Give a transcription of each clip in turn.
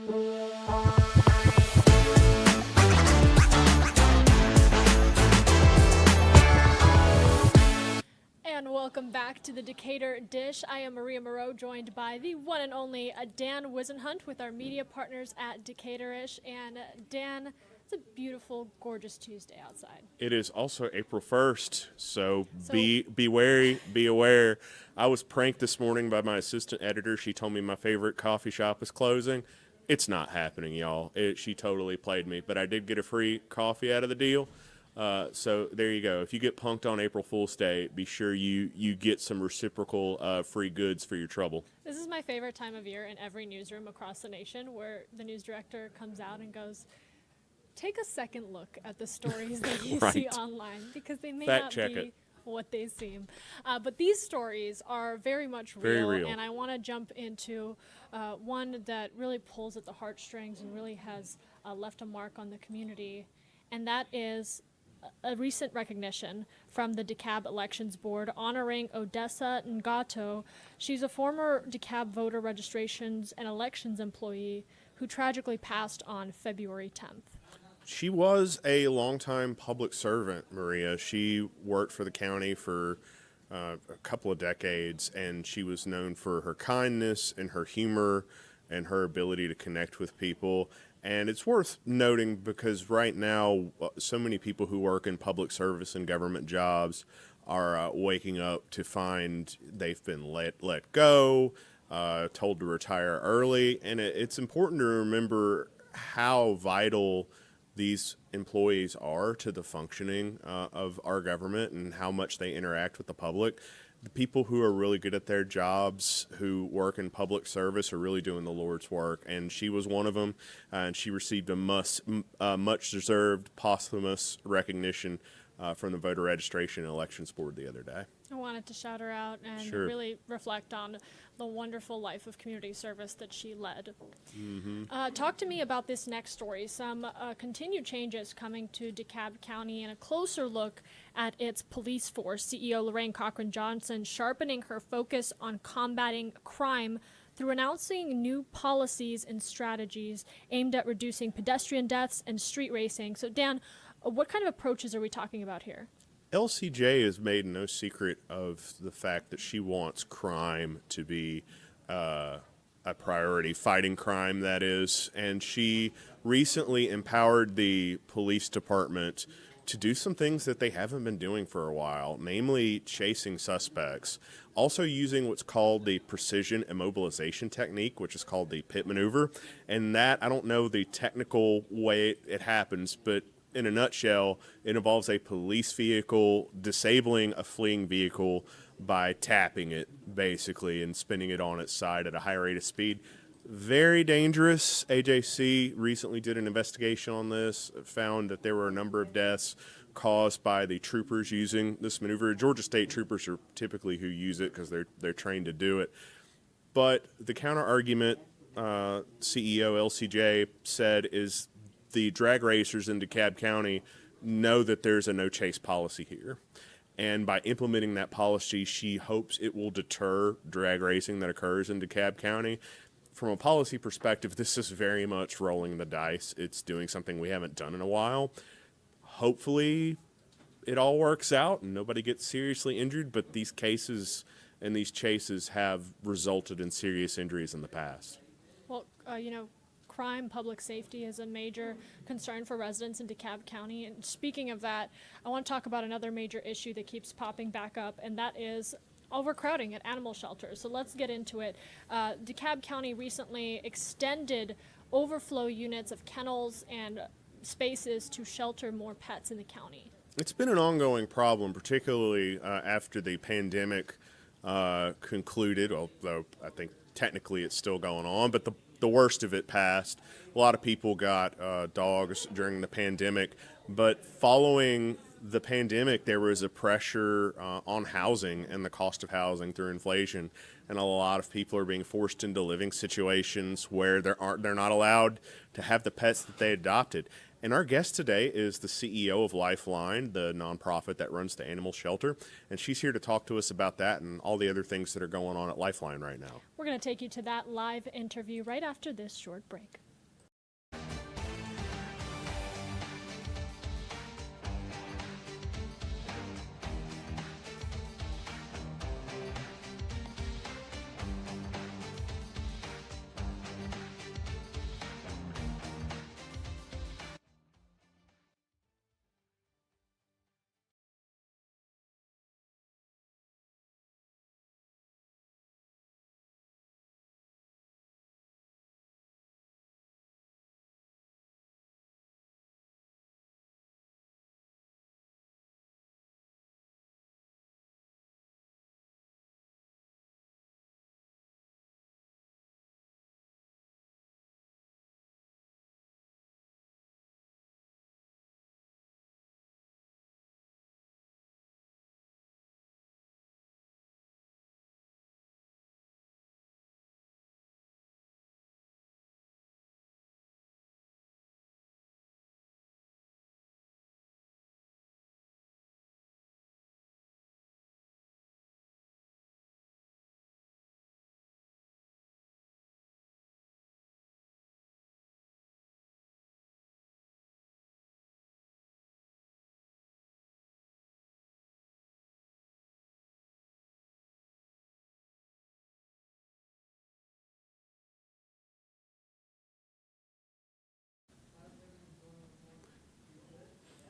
And welcome back to the Decatur Dish. I am Maria Moreau, joined by the one and only Dan Wisenhunt with our media partners at Decatur-ish. And Dan, it's a beautiful, gorgeous Tuesday outside. It is also April 1st, so be wary, be aware. I was pranked this morning by my assistant editor. She told me my favorite coffee shop is closing. It's not happening, y'all. She totally played me, but I did get a free coffee out of the deal. So there you go. If you get punked on April Fool's Day, be sure you get some reciprocal free goods for your trouble. This is my favorite time of year in every newsroom across the nation, where the news director comes out and goes, take a second look at the stories that you see online, because they may not be what they seem. But these stories are very much real, and I want to jump into one that really pulls at the heartstrings and really has left a mark on the community, and that is a recent recognition from the DeKalb Elections Board honoring Odessa Ngato. She's a former DeKalb voter registrations and elections employee who tragically passed on February 10th. She was a longtime public servant, Maria. She worked for the county for a couple of decades, and she was known for her kindness and her humor and her ability to connect with people. And it's worth noting because right now, so many people who work in public service and government jobs are waking up to find they've been let go, told to retire early. And it's important to remember how vital these employees are to the functioning of our government and how much they interact with the public. The people who are really good at their jobs, who work in public service, are really doing the Lord's work, and she was one of them, and she received a much-deserved posthumous recognition from the Voter Registration and Elections Board the other day. I wanted to shout her out and really reflect on the wonderful life of community service that she led. Talk to me about this next story, some continued changes coming to DeKalb County and a closer look at its police force. CEO Lorraine Cochran-Johnson sharpening her focus on combating crime through announcing new policies and strategies aimed at reducing pedestrian deaths and street racing. So Dan, what kind of approaches are we talking about here? LCJ has made no secret of the fact that she wants crime to be a priority, fighting crime, that is. And she recently empowered the police department to do some things that they haven't been doing for a while, namely chasing suspects. Also using what's called the precision immobilization technique, which is called the pit maneuver. And that, I don't know the technical way it happens, but in a nutshell, it involves a police vehicle disabling a fleeing vehicle by tapping it, basically, and spinning it on its side at a high rate of speed. Very dangerous. AJC recently did an investigation on this, found that there were a number of deaths caused by the troopers using this maneuver. Georgia State troopers are typically who use it because they're trained to do it. But the counter argument, CEO LCJ said, is the drag racers in DeKalb County know that there's a no chase policy here. And by implementing that policy, she hopes it will deter drag racing that occurs in DeKalb County. From a policy perspective, this is very much rolling the dice. It's doing something we haven't done in a while. Hopefully it all works out and nobody gets seriously injured, but these cases and these chases have resulted in serious injuries in the past. Well, crime, public safety is a major concern for residents in DeKalb County. And speaking of that, I want to talk about another major issue that keeps popping back up, and that is overcrowding at animal shelters. So let's get into it. DeKalb County recently extended overflow units of kennels and spaces to shelter more pets in the county. It's been an ongoing problem, particularly after the pandemic concluded, although I think technically it's still going on, but the worst of it passed. A lot of people got dogs during the pandemic, but following the pandemic, there was a pressure on housing and the cost of housing through inflation, and a lot of people are being forced into living situations where they're not allowed to have the pets that they adopted. And our guest today is the CEO of Lifeline, the nonprofit that runs the animal shelter, and she's here to talk to us about that and all the other things that are going on at Lifeline right now. We're going to take you to that live interview right after this short break.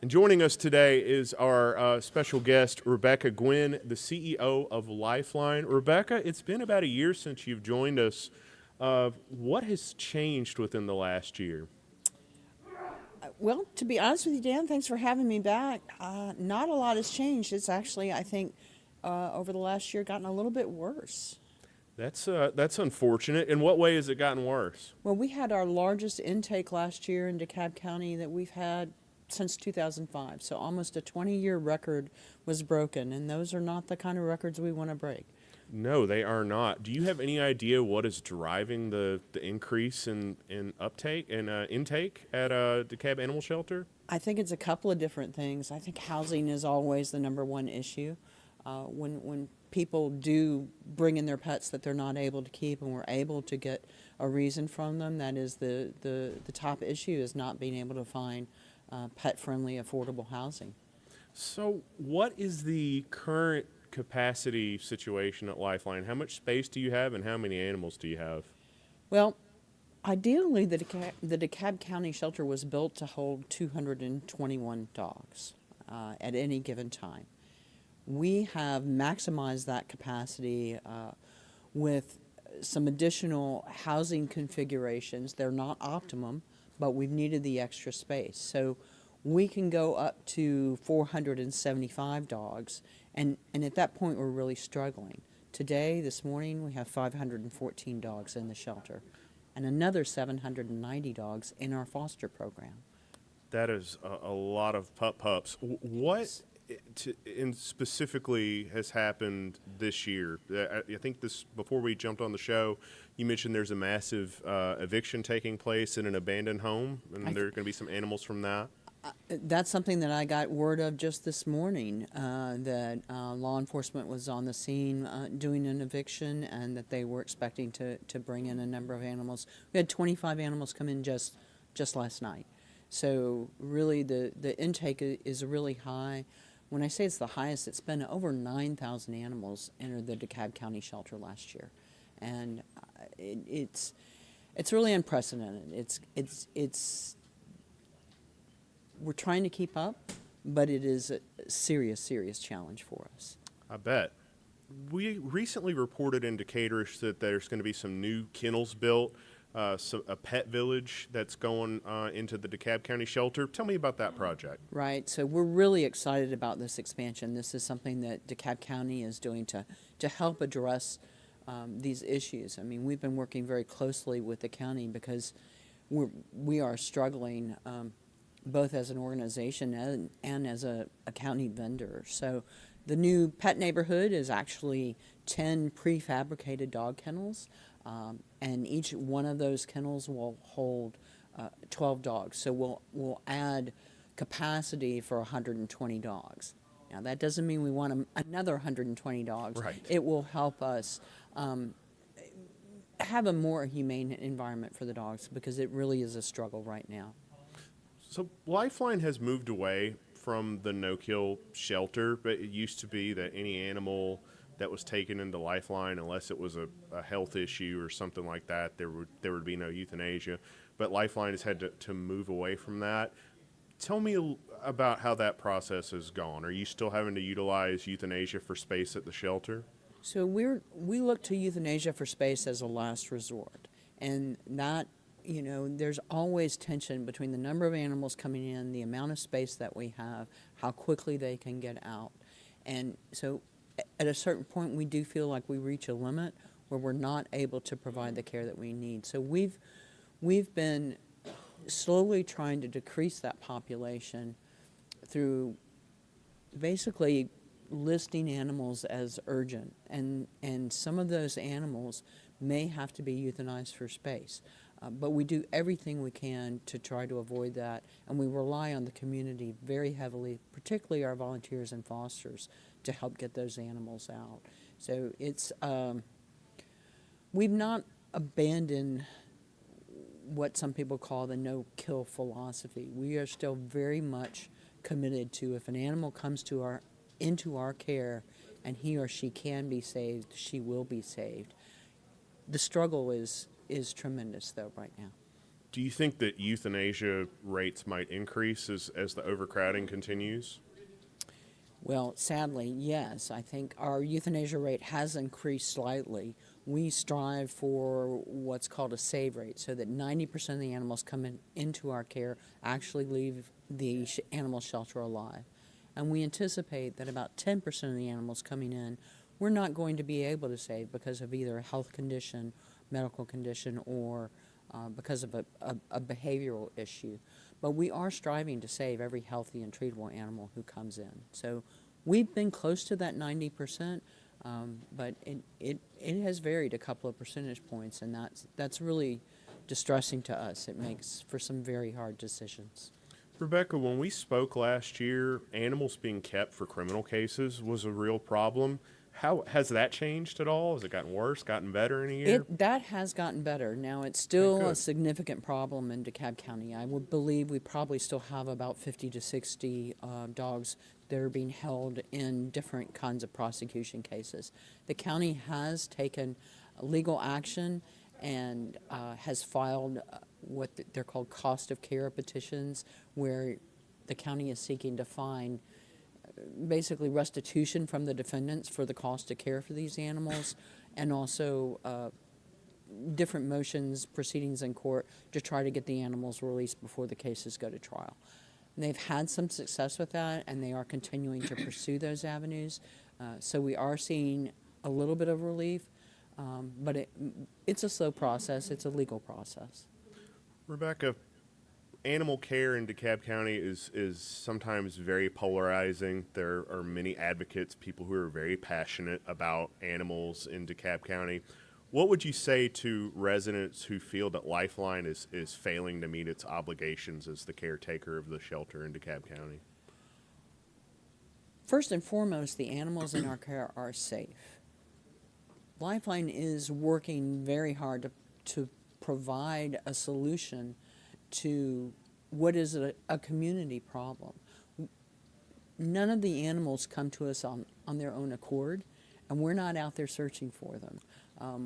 And joining us today is our special guest, Rebecca Gwynn, the CEO of Lifeline. Rebecca, it's been about a year since you've joined us. What has changed within the last year? Well, to be honest with you, Dan, thanks for having me back. Not a lot has changed. It's actually, I think, over the last year gotten a little bit worse. That's unfortunate. In what way has it gotten worse? Well, we had our largest intake last year in DeKalb County that we've had since 2005. So almost a 20-year record was broken, and those are not the kind of records we want to break. No, they are not. Do you have any idea what is driving the increase in uptake and intake at DeKalb Animal Shelter? I think it's a couple of different things. I think housing is always the number one issue. When people do bring in their pets that they're not able to keep and we're able to get a reason from them, that is the top issue, is not being able to find pet-friendly, affordable housing. So what is the current capacity situation at Lifeline? How much space do you have and how many animals do you have? Well, ideally the DeKalb County Shelter was built to hold 221 dogs at any given time. We have maximized that capacity with some additional housing configurations. They're not optimum, but we've needed the extra space. So we can go up to 475 dogs, and at that point we're really struggling. Today, this morning, we have 514 dogs in the shelter and another 790 dogs in our foster program. That is a lot of pups. What specifically has happened this year? I think before we jumped on the show, you mentioned there's a massive eviction taking place in an abandoned home, and there are going to be some animals from that. That's something that I got word of just this morning, that law enforcement was on the scene doing an eviction, and that they were expecting to bring in a number of animals. We had 25 animals come in just last night. So really the intake is really high. When I say it's the highest, it's been over 9,000 animals entered the DeKalb County Shelter last year. And it's really unprecedented. It's we're trying to keep up, but it is a serious challenge for us. I bet. We recently reported in Decatur that there's going to be some new kennels built, a pet village that's going into the DeKalb County Shelter. Tell me about that project. Right. So we're really excited about this expansion. This is something that DeKalb County is doing to help address these issues. I mean, we've been working very closely with the county because we are struggling both as an organization and as a county vendor. So the new pet neighborhood is actually 10 prefabricated dog kennels, and each one of those kennels will hold 12 dogs. So we'll add capacity for 120 dogs. Now, that doesn't mean we want another 120 dogs. Right. It will help us have a more humane environment for the dogs, because it really is a struggle right now. So Lifeline has moved away from the no-kill shelter, but it used to be that any animal that was taken into Lifeline, unless it was a health issue or something like that, there would be no euthanasia. But Lifeline has had to move away from that. Tell me about how that process has gone. Are you still having to utilize euthanasia for space at the shelter? So we look to euthanasia for space as a last resort, and that, you know, there's always tension between the number of animals coming in, the amount of space that we have, how quickly they can get out. And so at a certain point, we do feel like we reach a limit where we're not able to provide the care that we need. So we've been slowly trying to decrease that population through basically listing animals as urgent, and some of those animals may have to be euthanized for space. But we do everything we can to try to avoid that, and we rely on the community very heavily, particularly our volunteers and fosters, to help get those animals out. So it's we've not abandoned what some people call the no-kill philosophy. We are still very much committed to, if an animal comes into our care and he or she can be saved, she will be saved. The struggle is tremendous, though, right now. Do you think that euthanasia rates might increase as the overcrowding continues? Well, sadly, yes. I think our euthanasia rate has increased slightly. We strive for what's called a save rate, so that 90% of the animals coming into our care actually leave the animal shelter alive. And we anticipate that about 10% of the animals coming in, we're not going to be able to save because of either a health condition, medical condition, or because of a behavioral issue. But we are striving to save every healthy and treatable animal who comes in. So we've been close to that 90%, but it has varied a couple of percentage points, and that's really distressing to us. It makes for some very hard decisions. Rebecca, when we spoke last year, animals being kept for criminal cases was a real problem. How has that changed at all? Has it gotten worse, gotten better in a year? That has gotten better. Now, it's still Okay, a good. significant problem in DeKalb County. I would believe we probably still have about 50 to 60 dogs that are being held in different kinds of prosecution cases. The county has taken legal action and has filed what they're called cost of care petitions, where the county is seeking to find basically restitution from the defendants for the cost of care for these animals, and also different motions, proceedings in court to try to get the animals released before the cases go to trial. And they've had some success with that, and they are continuing to pursue those avenues. So we are seeing a little bit of relief, but it's a slow process. It's a legal process. Rebecca, animal care in DeKalb County is sometimes very polarizing. There are many advocates, people who are very passionate about animals in DeKalb County. What would you say to residents who feel that Lifeline is failing to meet its obligations as the caretaker of the shelter in DeKalb County? First and foremost, the animals in our care are safe. Lifeline is working very hard to provide a solution to what is a community problem. None of the animals come to us on their own accord, and we're not out there searching for them.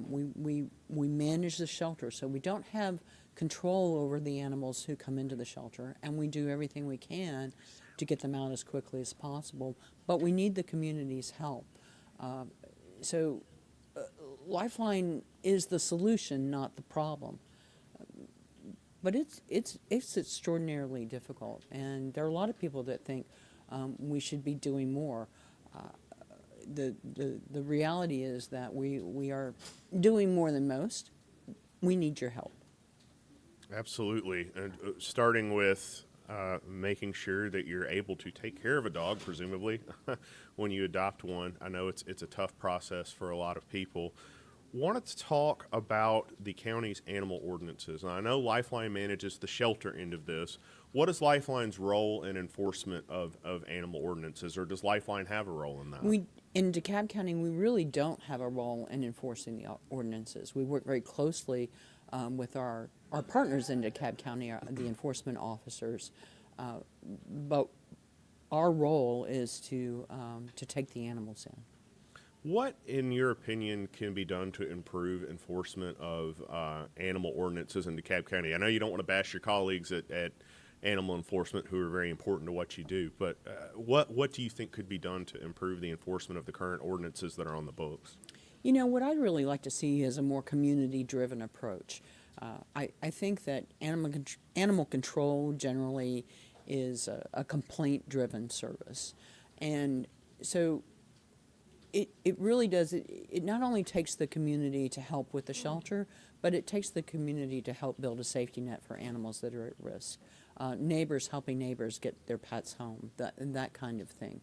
We manage the shelter, so we don't have control over the animals who come into the shelter, and we do everything we can to get them out as quickly as possible, but we need the community's help. Lifeline is the solution, not the problem. But it's extraordinarily difficult, and there are a lot of people that think we should be doing more. The reality is that we are doing more than most. We need your help. Absolutely. And starting with making sure that you're able to take care of a dog, presumably, when you adopt one. I know it's a tough process for a lot of people. Wanted to talk about the county's animal ordinances. And I know Lifeline manages the shelter end of this. What is Lifeline's role in enforcement of animal ordinances, or does Lifeline have a role in that? In DeKalb County, we really don't have a role in enforcing the ordinances. We work very closely with our partners in DeKalb County, the enforcement officers, but our role is to take the animals in. What, in your opinion, can be done to improve enforcement of animal ordinances in DeKalb County? I know you don't want to bash your colleagues at animal enforcement who are very important to what you do, but what do you think could be done to improve the enforcement of the current ordinances that are on the books? You know, what I'd really like to see is a more community-driven approach. I think that animal control generally is a complaint-driven service, and so it really does. It not only takes the community to help with the shelter, but it takes the community to help build a safety net for animals that are at risk. Neighbors helping neighbors get their pets home, that kind of thing.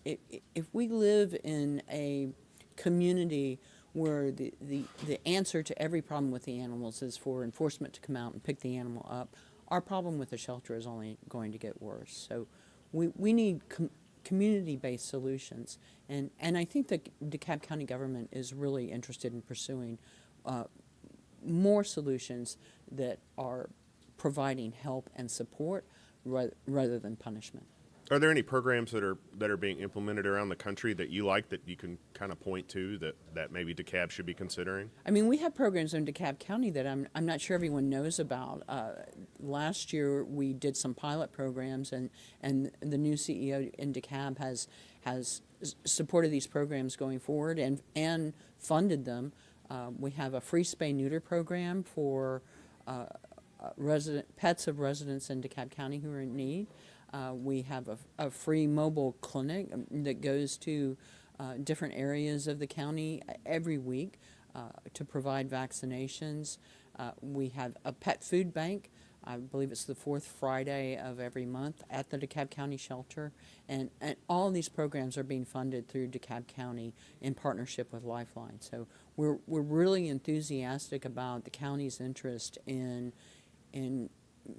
If we live in a community where the answer to every problem with the animals is for enforcement to come out and pick the animal up, our problem with the shelter is only going to get worse. So we need community-based solutions. And I think that DeKalb County government is really interested in pursuing more solutions that are providing help and support rather than punishment. Are there any programs that are being implemented around the country that you like that you can kind of point to that maybe DeKalb should be considering? I mean, we have programs in DeKalb County that I'm not sure everyone knows about. Last year, we did some pilot programs, and the new CEO in DeKalb has supported these programs going forward and funded them. We have a free spay-neuter program for pets of residents in DeKalb County who are in need. We have a free mobile clinic that goes to different areas of the county every week to provide vaccinations. We have a pet food bank. I believe it's the fourth Friday of every month at the DeKalb County Shelter. And all these programs are being funded through DeKalb County in partnership with Lifeline. So we're really enthusiastic about the county's interest in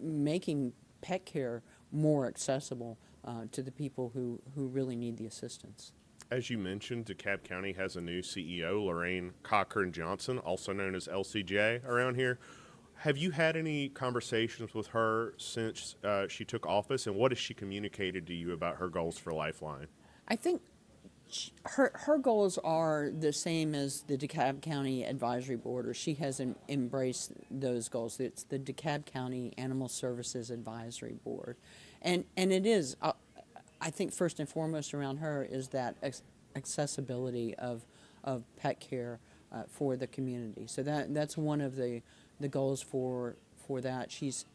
making pet care more accessible to the people who really need the assistance. As you mentioned, DeKalb County has a new CEO, Lorraine Cochran-Johnson, also known as LCJ around here. Have you had any conversations with her since she took office, and what has she communicated to you about her goals for Lifeline? I think her goals are the same as the DeKalb County Advisory Board, or she has embraced those goals. It's the DeKalb County Animal Services Advisory Board. And it is, I think first and foremost around her is that accessibility of pet care for the community. So that's one of the goals for that. She's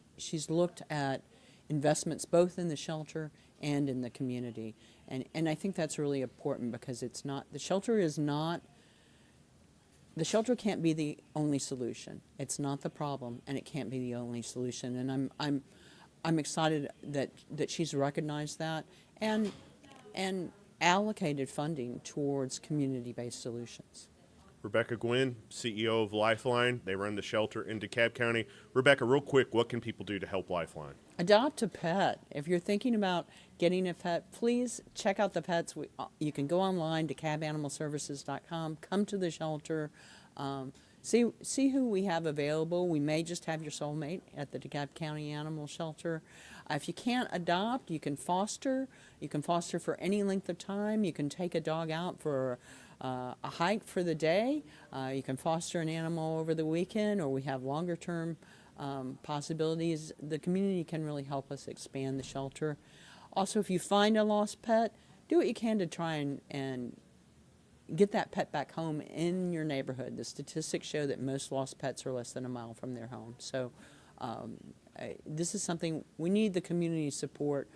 looked at investments both in the shelter and in the community. And I think that's really important because the shelter can't be the only solution. It's not the problem, and it can't be the only solution. And I'm excited that she's recognized that and allocated funding towards community-based solutions. Rebecca Gwynn, CEO of Lifeline. They run the shelter in DeKalb County. Rebecca, real quick, what can people do to help Lifeline? Adopt a pet. If you're thinking about getting a pet, please check out the pets. You can go online, DeKalbAnimalServices.com, come to the shelter, see who we have available. We may just have your soulmate at the DeKalb County Animal Shelter. If you can't adopt, you can foster. You can foster for any length of time. You can take a dog out for a hike for the day. You can foster an animal over the weekend, or we have longer term possibilities. The community can really help us expand the shelter. Also, if you find a lost pet, do what you can to try and get that pet back home in your neighborhood. The statistics show that most lost pets are less than a mile from their home. So this is something we need the community support,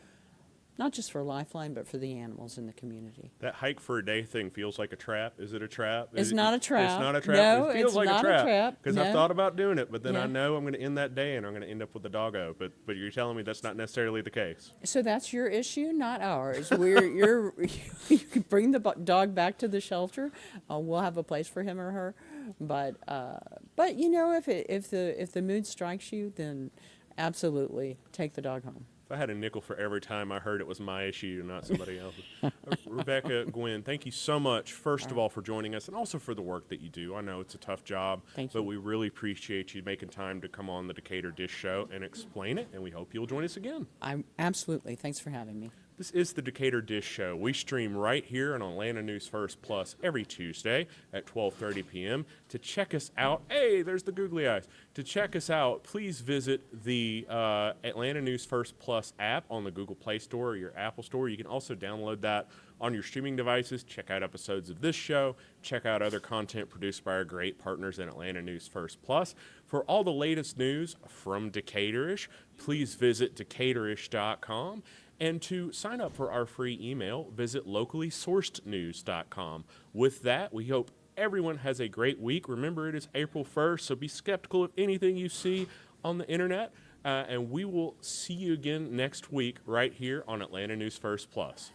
not just for Lifeline, but for the animals in the community. That hike for a day thing feels like a trap. Is it a trap? It's not a trap. It's not a trap. No, it feels it's like not a trap. a trap. Because No. I've thought about doing it, but then Yeah. I know I'm going to end that day and I'm going to end up with the doggo. But you're telling me that's not necessarily the case. So that's your issue, not ours. You can bring the dog back to the shelter. We'll have a place for him or her. But you know, if the mood strikes you, then absolutely take the dog home. If I had a nickel for every time I heard it was my issue and not somebody else's. Rebecca Gwynn, thank you so much, first of all, for joining us and also for the work that you do. I know it's a tough job, but we really appreciate you making time to come on the Decatur Dish Show and explain it, and we hope you'll join us again. Absolutely. Thanks for having me. This is the Decatur Dish Show. We stream right here on Atlanta News First Plus every Tuesday at 12:30 p.m. To check us out, hey, there's the googly eyes. To check us out, please visit the Atlanta News First Plus app on the Google Play Store or your Apple Store. You can also download that on your streaming devices. Check out episodes of this show. Check out other content produced by our great partners in Atlanta News First Plus. For all the latest news from Decaturish, please visit Decaturish.com. And to sign up for our free email, visit locallysourcednews.com. With that, we hope everyone has a great week. Remember, it is April 1st, so be skeptical of anything you see on the internet. And we will see you again next week right here on Atlanta News First Plus.